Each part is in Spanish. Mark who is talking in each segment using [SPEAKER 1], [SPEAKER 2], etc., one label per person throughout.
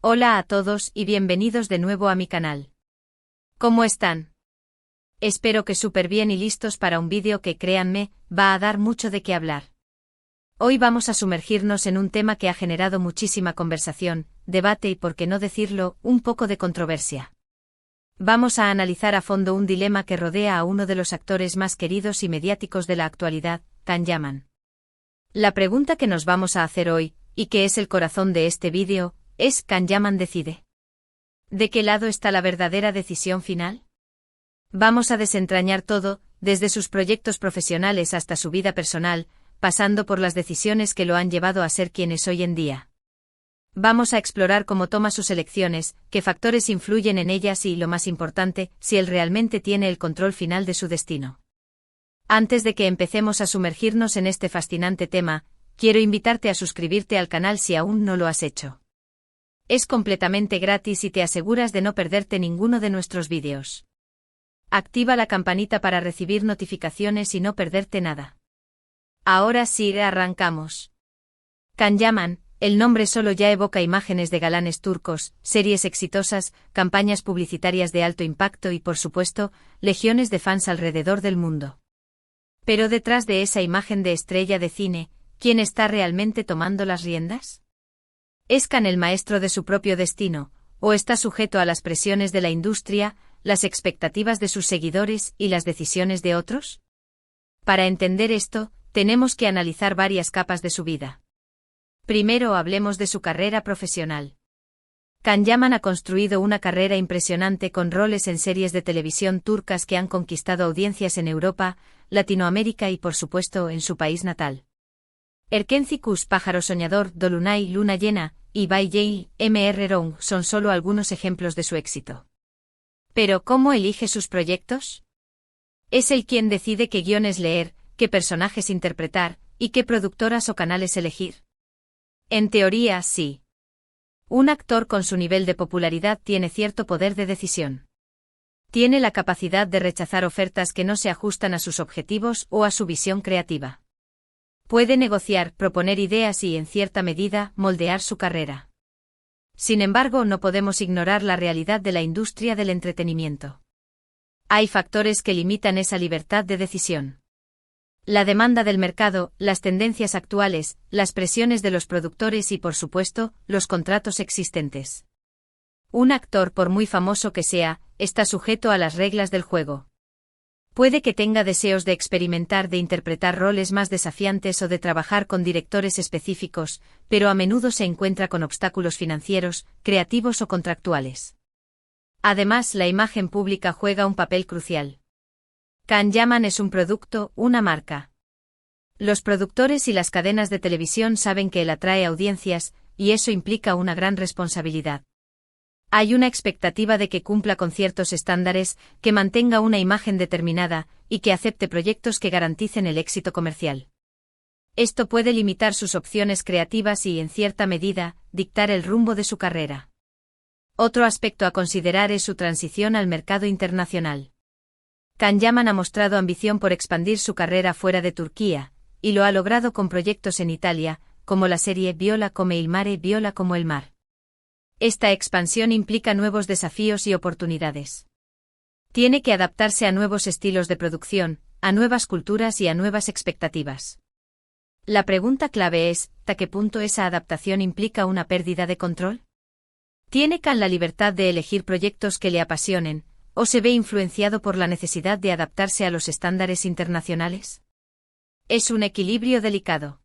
[SPEAKER 1] Hola a todos y bienvenidos de nuevo a mi canal. ¿Cómo están? Espero que súper bien y listos para un vídeo que, créanme, va a dar mucho de qué hablar. Hoy vamos a sumergirnos en un tema que ha generado muchísima conversación, debate y, por qué no decirlo, un poco de controversia. Vamos a analizar a fondo un dilema que rodea a uno de los actores más queridos y mediáticos de la actualidad, Can Yaman. La pregunta que nos vamos a hacer hoy, y que es el corazón de este vídeo, es: ¿Can Yaman decide? ¿De qué lado está la verdadera decisión final? Vamos a desentrañar todo, desde sus proyectos profesionales hasta su vida personal, pasando por las decisiones que lo han llevado a ser quien es hoy en día. Vamos a explorar cómo toma sus elecciones, qué factores influyen en ellas y, lo más importante, si él realmente tiene el control final de su destino. Antes de que empecemos a sumergirnos en este fascinante tema, quiero invitarte a suscribirte al canal si aún no lo has hecho. Es completamente gratis y te aseguras de no perderte ninguno de nuestros vídeos. Activa la campanita para recibir notificaciones y no perderte nada. Ahora sí, arrancamos. Can Yaman, el nombre solo ya evoca imágenes de galanes turcos, series exitosas, campañas publicitarias de alto impacto y, por supuesto, legiones de fans alrededor del mundo. Pero detrás de esa imagen de estrella de cine, ¿quién está realmente tomando las riendas? ¿Es Can el maestro de su propio destino, o está sujeto a las presiones de la industria, las expectativas de sus seguidores y las decisiones de otros? Para entender esto, tenemos que analizar varias capas de su vida. Primero hablemos de su carrera profesional. Can Yaman ha construido una carrera impresionante con roles en series de televisión turcas que han conquistado audiencias en Europa, Latinoamérica y, por supuesto, en su país natal. Erkenci Kuş, Pájaro Soñador, Dolunay, Luna Llena, y Bay Jail, Mr. Rong son solo algunos ejemplos de su éxito. Pero, ¿cómo elige sus proyectos? ¿Es él quien decide qué guiones leer, qué personajes interpretar, y qué productoras o canales elegir? En teoría, sí. Un actor con su nivel de popularidad tiene cierto poder de decisión. Tiene la capacidad de rechazar ofertas que no se ajustan a sus objetivos o a su visión creativa. Puede negociar, proponer ideas y, en cierta medida, moldear su carrera. Sin embargo, no podemos ignorar la realidad de la industria del entretenimiento. Hay factores que limitan esa libertad de decisión. La demanda del mercado, las tendencias actuales, las presiones de los productores y, por supuesto, los contratos existentes. Un actor, por muy famoso que sea, está sujeto a las reglas del juego. Puede que tenga deseos de experimentar, de interpretar roles más desafiantes o de trabajar con directores específicos, pero a menudo se encuentra con obstáculos financieros, creativos o contractuales. Además, la imagen pública juega un papel crucial. Can Yaman es un producto, una marca. Los productores y las cadenas de televisión saben que él atrae audiencias, y eso implica una gran responsabilidad. Hay una expectativa de que cumpla con ciertos estándares, que mantenga una imagen determinada, y que acepte proyectos que garanticen el éxito comercial. Esto puede limitar sus opciones creativas y, en cierta medida, dictar el rumbo de su carrera. Otro aspecto a considerar es su transición al mercado internacional. Can Yaman ha mostrado ambición por expandir su carrera fuera de Turquía, y lo ha logrado con proyectos en Italia, como la serie Viola come il mare, Viola como el mar. Esta expansión implica nuevos desafíos y oportunidades. Tiene que adaptarse a nuevos estilos de producción, a nuevas culturas y a nuevas expectativas. La pregunta clave es: ¿hasta qué punto esa adaptación implica una pérdida de control? ¿Tiene Can la libertad de elegir proyectos que le apasionen, o se ve influenciado por la necesidad de adaptarse a los estándares internacionales? Es un equilibrio delicado.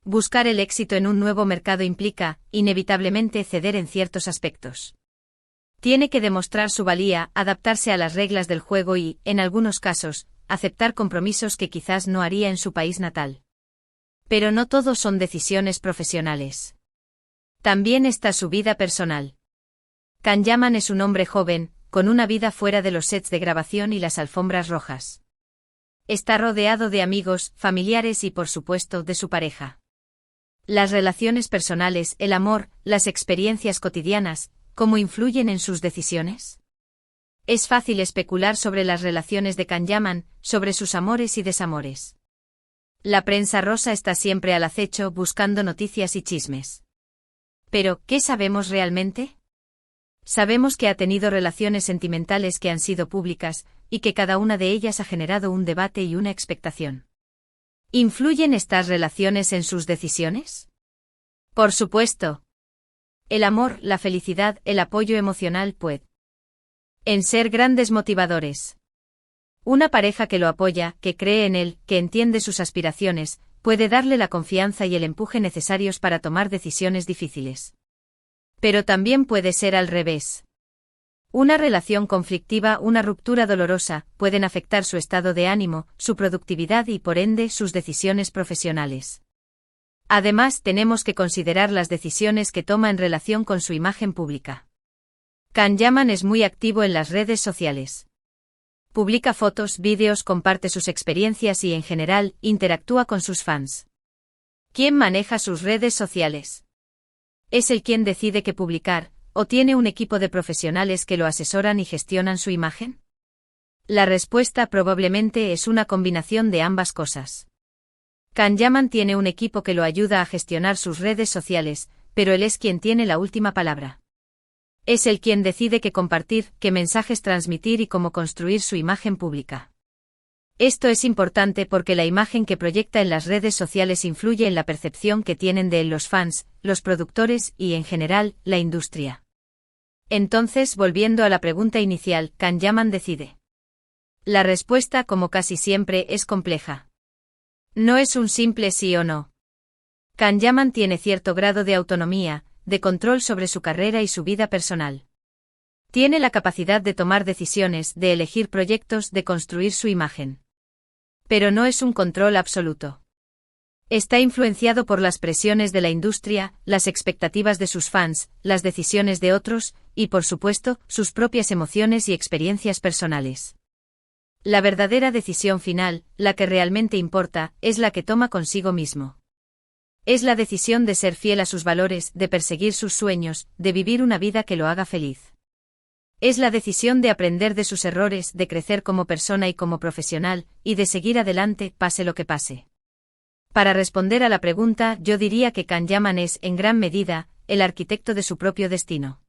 [SPEAKER 1] Buscar el éxito en un nuevo mercado implica, inevitablemente, ceder en ciertos aspectos. Tiene que demostrar su valía, adaptarse a las reglas del juego y, en algunos casos, aceptar compromisos que quizás no haría en su país natal. Pero no todos son decisiones profesionales. También está su vida personal. Can Yaman es un hombre joven, con una vida fuera de los sets de grabación y las alfombras rojas. Está rodeado de amigos, familiares y, por supuesto, de su pareja. Las relaciones personales, el amor, las experiencias cotidianas, ¿cómo influyen en sus decisiones? Es fácil especular sobre las relaciones de Can Yaman, sobre sus amores y desamores. La prensa rosa está siempre al acecho buscando noticias y chismes. Pero, ¿qué sabemos realmente? Sabemos que ha tenido relaciones sentimentales que han sido públicas, y que cada una de ellas ha generado un debate y una expectación. ¿Influyen estas relaciones en sus decisiones? Por supuesto. El amor, la felicidad, el apoyo emocional pueden ser grandes motivadores. Una pareja que lo apoya, que cree en él, que entiende sus aspiraciones, puede darle la confianza y el empuje necesarios para tomar decisiones difíciles. Pero también puede ser al revés. Una relación conflictiva, una ruptura dolorosa, pueden afectar su estado de ánimo, su productividad y por ende sus decisiones profesionales. Además, tenemos que considerar las decisiones que toma en relación con su imagen pública. Can Yaman es muy activo en las redes sociales. Publica fotos, vídeos, comparte sus experiencias y en general, interactúa con sus fans. ¿Quién maneja sus redes sociales? ¿Es él quien decide qué publicar, o tiene un equipo de profesionales que lo asesoran y gestionan su imagen? La respuesta probablemente es una combinación de ambas cosas. Can Yaman tiene un equipo que lo ayuda a gestionar sus redes sociales, pero él es quien tiene la última palabra. Es él quien decide qué compartir, qué mensajes transmitir y cómo construir su imagen pública. Esto es importante porque la imagen que proyecta en las redes sociales influye en la percepción que tienen de él los fans, los productores y, en general, la industria. Entonces, volviendo a la pregunta inicial, Can Yaman decide. La respuesta, como casi siempre, es compleja. No es un simple sí o no. Can Yaman tiene cierto grado de autonomía, de control sobre su carrera y su vida personal. Tiene la capacidad de tomar decisiones, de elegir proyectos, de construir su imagen. Pero no es un control absoluto. Está influenciado por las presiones de la industria, las expectativas de sus fans, las decisiones de otros, y por supuesto, sus propias emociones y experiencias personales. La verdadera decisión final, la que realmente importa, es la que toma consigo mismo. Es la decisión de ser fiel a sus valores, de perseguir sus sueños, de vivir una vida que lo haga feliz. Es la decisión de aprender de sus errores, de crecer como persona y como profesional, y de seguir adelante, pase lo que pase. Para responder a la pregunta, yo diría que Can Yaman es, en gran medida, el arquitecto de su propio destino.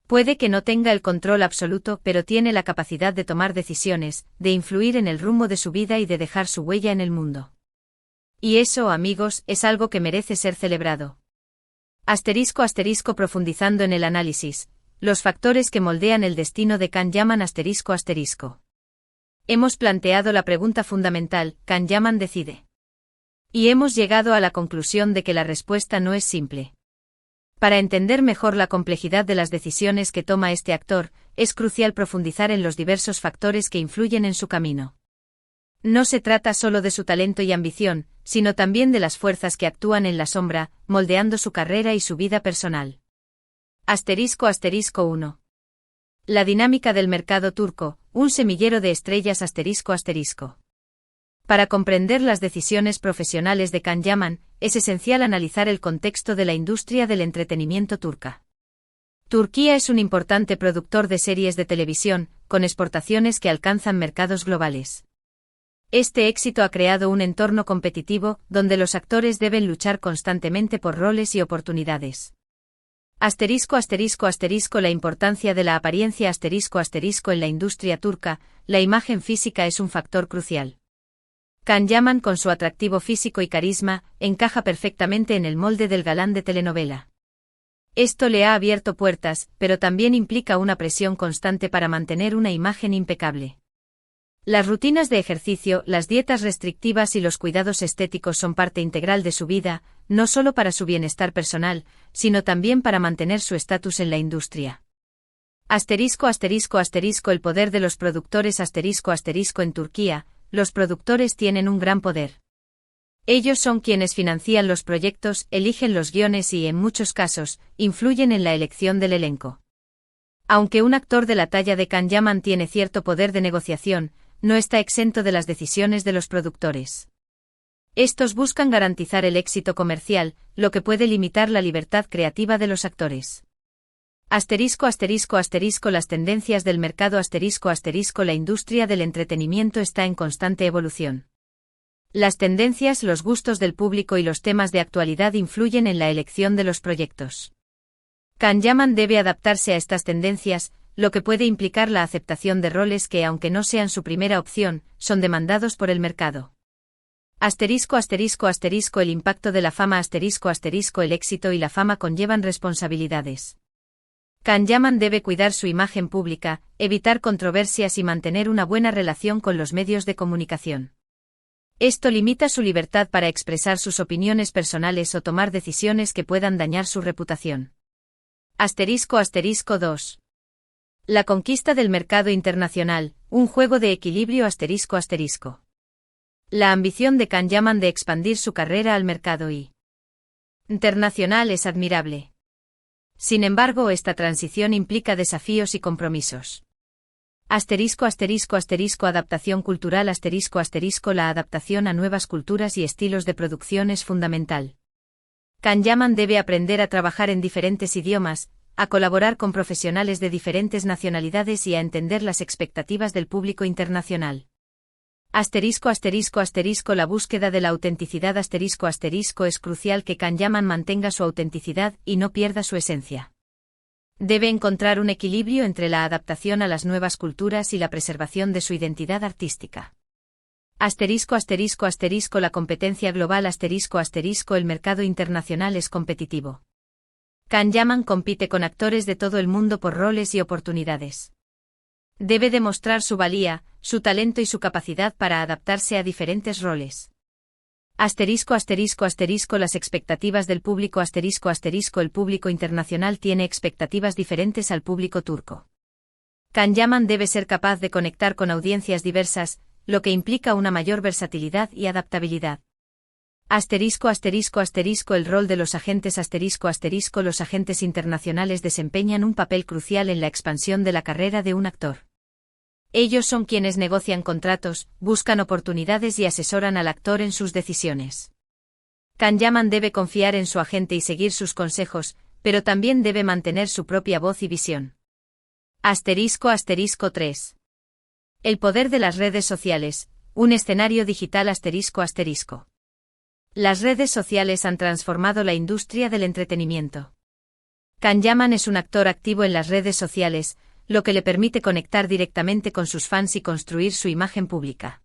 [SPEAKER 1] Puede que no tenga el control absoluto, pero tiene la capacidad de tomar decisiones, de influir en el rumbo de su vida y de dejar su huella en el mundo. Y eso, amigos, es algo que merece ser celebrado. *** Profundizando en el análisis, los factores que moldean el destino de Can Yaman ***. Hemos planteado la pregunta fundamental, ¿Can Yaman decide? Y hemos llegado a la conclusión de que la respuesta no es simple. Para entender mejor la complejidad de las decisiones que toma este actor, es crucial profundizar en los diversos factores que influyen en su camino. No se trata solo de su talento y ambición, sino también de las fuerzas que actúan en la sombra, moldeando su carrera y su vida personal. ***1. La dinámica del mercado turco, un semillero de estrellas ***. Para comprender las decisiones profesionales de Can Yaman, es esencial analizar el contexto de la industria del entretenimiento turca. Turquía es un importante productor de series de televisión, con exportaciones que alcanzan mercados globales. Este éxito ha creado un entorno competitivo, donde los actores deben luchar constantemente por roles y oportunidades. La importancia de la apariencia en la industria turca, la imagen física es un factor crucial. Can Yaman, con su atractivo físico y carisma, encaja perfectamente en el molde del galán de telenovela. Esto le ha abierto puertas, pero también implica una presión constante para mantener una imagen impecable. Las rutinas de ejercicio, las dietas restrictivas y los cuidados estéticos son parte integral de su vida, no solo para su bienestar personal, sino también para mantener su estatus en la industria. El poder de los productores en Turquía, los productores tienen un gran poder. Ellos son quienes financian los proyectos, eligen los guiones y, en muchos casos, influyen en la elección del elenco. Aunque un actor de la talla de Can Yaman tiene cierto poder de negociación, no está exento de las decisiones de los productores. Estos buscan garantizar el éxito comercial, lo que puede limitar la libertad creativa de los actores. Las tendencias del mercado ***. La industria del entretenimiento está en constante evolución. Las tendencias, los gustos del público y los temas de actualidad influyen en la elección de los proyectos. Can Yaman debe adaptarse a estas tendencias, lo que puede implicar la aceptación de roles que, aunque no sean su primera opción, son demandados por el mercado. El impacto de la fama el éxito y la fama conllevan responsabilidades. Can Yaman debe cuidar su imagen pública, evitar controversias y mantener una buena relación con los medios de comunicación. Esto limita su libertad para expresar sus opiniones personales o tomar decisiones que puedan dañar su reputación. *2. La conquista del mercado internacional, un juego de equilibrio ***. La ambición de Can Yaman de expandir su carrera al mercado internacional es admirable. Sin embargo, esta transición implica desafíos y compromisos. Adaptación cultural La adaptación a nuevas culturas y estilos de producción es fundamental. Can Yaman debe aprender a trabajar en diferentes idiomas, a colaborar con profesionales de diferentes nacionalidades y a entender las expectativas del público internacional. La búsqueda de la autenticidad es crucial que Can Yaman mantenga su autenticidad y no pierda su esencia. Debe encontrar un equilibrio entre la adaptación a las nuevas culturas y la preservación de su identidad artística. La competencia global El mercado internacional es competitivo. Can Yaman compite con actores de todo el mundo por roles y oportunidades. Debe demostrar su valía, su talento y su capacidad para adaptarse a diferentes roles. Las expectativas del público El público internacional tiene expectativas diferentes al público turco. Can Yaman debe ser capaz de conectar con audiencias diversas, lo que implica una mayor versatilidad y adaptabilidad. El rol de los agentes Los agentes internacionales desempeñan un papel crucial en la expansión de la carrera de un actor. Ellos son quienes negocian contratos, buscan oportunidades y asesoran al actor en sus decisiones. Can Yaman debe confiar en su agente y seguir sus consejos, pero también debe mantener su propia voz y visión. *3. El poder de las redes sociales, un escenario digital ***. Las redes sociales han transformado la industria del entretenimiento. Can Yaman es un actor activo en las redes sociales, lo que le permite conectar directamente con sus fans y construir su imagen pública.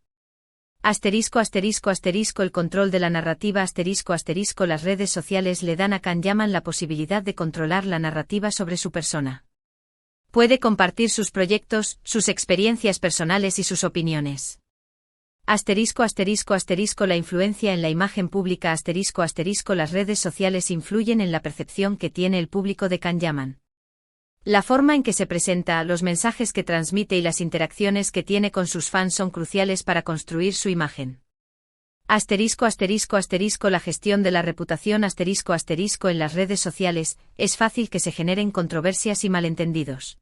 [SPEAKER 1] El control de la narrativa Las redes sociales le dan a Can Yaman la posibilidad de controlar la narrativa sobre su persona. Puede compartir sus proyectos, sus experiencias personales y sus opiniones. La influencia en la imagen pública Las redes sociales influyen en la percepción que tiene el público de Can Yaman. La forma en que se presenta, los mensajes que transmite y las interacciones que tiene con sus fans son cruciales para construir su imagen. La gestión de la reputación en las redes sociales, es fácil que se generen controversias y malentendidos.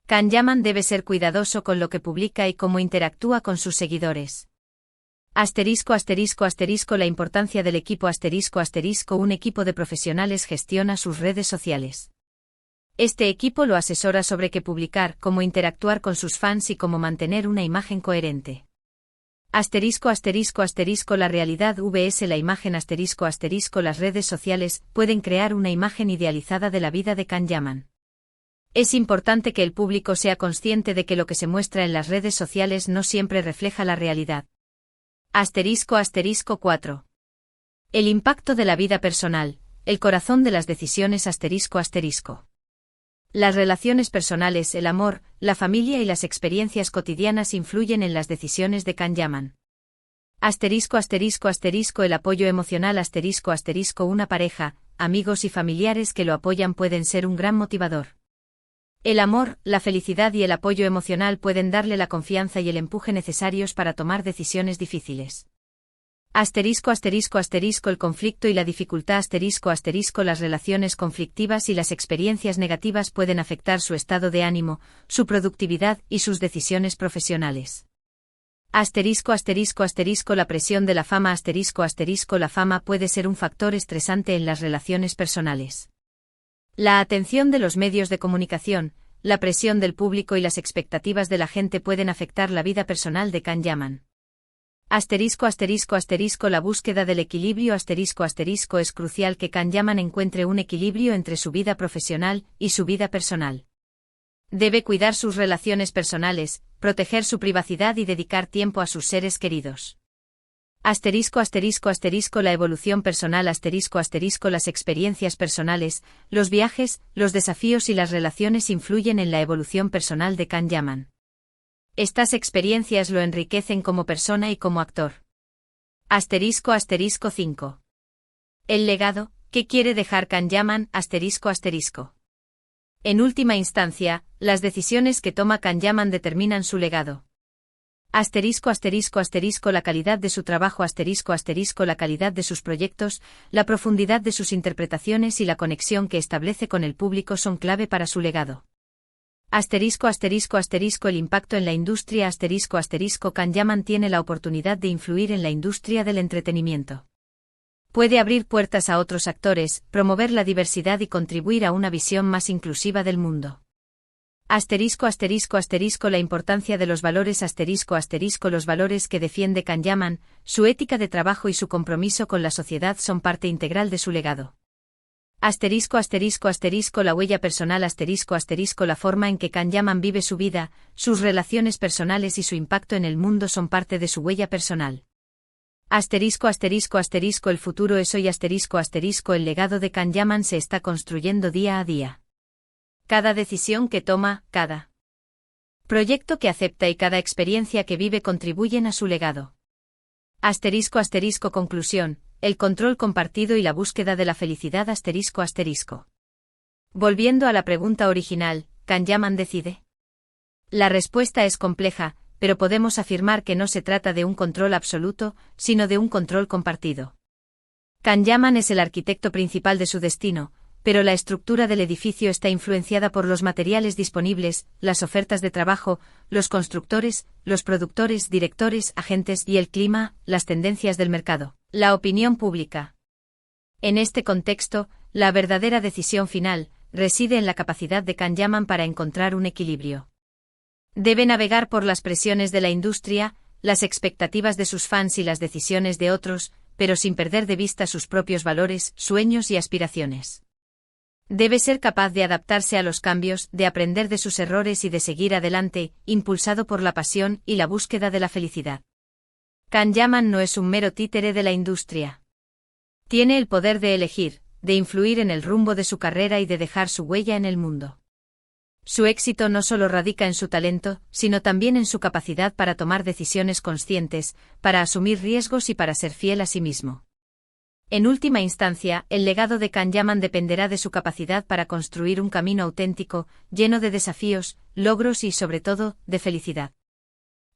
[SPEAKER 1] Can Yaman debe ser cuidadoso con lo que publica y cómo interactúa con sus seguidores. La importancia del equipo Un equipo de profesionales gestiona sus redes sociales. Este equipo lo asesora sobre qué publicar, cómo interactuar con sus fans y cómo mantener una imagen coherente. La realidad vs la imagen Las redes sociales pueden crear una imagen idealizada de la vida de Can Yaman. Es importante que el público sea consciente de que lo que se muestra en las redes sociales no siempre refleja la realidad. *4. El impacto de la vida personal, el corazón de las decisiones *. Las relaciones personales, el amor, la familia y las experiencias cotidianas influyen en las decisiones de Can Yaman. El apoyo emocional Una pareja, amigos y familiares que lo apoyan pueden ser un gran motivador. El amor, la felicidad y el apoyo emocional pueden darle la confianza y el empuje necesarios para tomar decisiones difíciles. El conflicto y la dificultad Las relaciones conflictivas y las experiencias negativas pueden afectar su estado de ánimo, su productividad y sus decisiones profesionales. La presión de la fama La fama puede ser un factor estresante en las relaciones personales. La atención de los medios de comunicación, la presión del público y las expectativas de la gente pueden afectar la vida personal de Can Yaman. Asterisco asterisco asterisco La búsqueda del equilibrio asterisco asterisco es crucial que Can Yaman encuentre un equilibrio entre su vida profesional y su vida personal. Debe cuidar sus relaciones personales, proteger su privacidad y dedicar tiempo a sus seres queridos. Asterisco asterisco asterisco La evolución personal asterisco asterisco Las experiencias personales, los viajes, los desafíos y las relaciones influyen en la evolución personal de Can Yaman. Estas experiencias lo enriquecen como persona y como actor. Asterisco asterisco 5. El legado, ¿qué quiere dejar Can Yaman? Asterisco asterisco. En última instancia, las decisiones que toma Can Yaman determinan su legado. Asterisco asterisco asterisco La calidad de su trabajo asterisco asterisco La calidad de sus proyectos, la profundidad de sus interpretaciones y la conexión que establece con el público son clave para su legado. Asterisco asterisco asterisco El impacto en la industria asterisco asterisco Can Yaman tiene la oportunidad de influir en la industria del entretenimiento. Puede abrir puertas a otros actores, promover la diversidad y contribuir a una visión más inclusiva del mundo. Asterisco asterisco asterisco La importancia de los valores asterisco asterisco Los valores que defiende Can Yaman, su ética de trabajo y su compromiso con la sociedad son parte integral de su legado. Asterisco asterisco asterisco La huella personal asterisco asterisco La forma en que Can Yaman vive su vida, sus relaciones personales y su impacto en el mundo son parte de su huella personal. Asterisco asterisco asterisco El futuro es hoy asterisco asterisco El legado de Can Yaman se está construyendo día a día. Cada decisión que toma, cada proyecto que acepta y cada experiencia que vive contribuyen a su legado. Asterisco asterisco Conclusión, el control compartido y la búsqueda de la felicidad asterisco asterisco. Volviendo a la pregunta original, ¿Can Yaman decide? La respuesta es compleja, pero podemos afirmar que no se trata de un control absoluto, sino de un control compartido. Can Yaman es el arquitecto principal de su destino, pero la estructura del edificio está influenciada por los materiales disponibles, las ofertas de trabajo, los constructores, los productores, directores, agentes y el clima, las tendencias del mercado, la opinión pública. En este contexto, la verdadera decisión final reside en la capacidad de Can Yaman para encontrar un equilibrio. Debe navegar por las presiones de la industria, las expectativas de sus fans y las decisiones de otros, pero sin perder de vista sus propios valores, sueños y aspiraciones. Debe ser capaz de adaptarse a los cambios, de aprender de sus errores y de seguir adelante, impulsado por la pasión y la búsqueda de la felicidad. Can Yaman no es un mero títere de la industria. Tiene el poder de elegir, de influir en el rumbo de su carrera y de dejar su huella en el mundo. Su éxito no solo radica en su talento, sino también en su capacidad para tomar decisiones conscientes, para asumir riesgos y para ser fiel a sí mismo. En última instancia, el legado de Can Yaman dependerá de su capacidad para construir un camino auténtico, lleno de desafíos, logros y, sobre todo, de felicidad.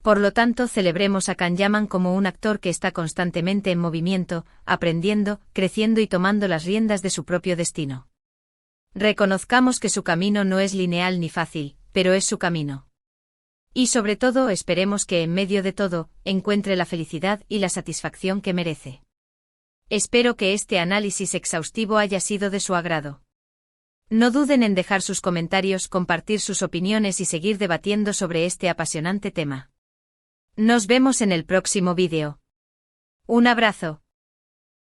[SPEAKER 1] Por lo tanto, celebremos a Can Yaman como un actor que está constantemente en movimiento, aprendiendo, creciendo y tomando las riendas de su propio destino. Reconozcamos que su camino no es lineal ni fácil, pero es su camino. Y sobre todo, esperemos que en medio de todo, encuentre la felicidad y la satisfacción que merece. Espero que este análisis exhaustivo haya sido de su agrado. No duden en dejar sus comentarios, compartir sus opiniones y seguir debatiendo sobre este apasionante tema. Nos vemos en el próximo vídeo. Un abrazo.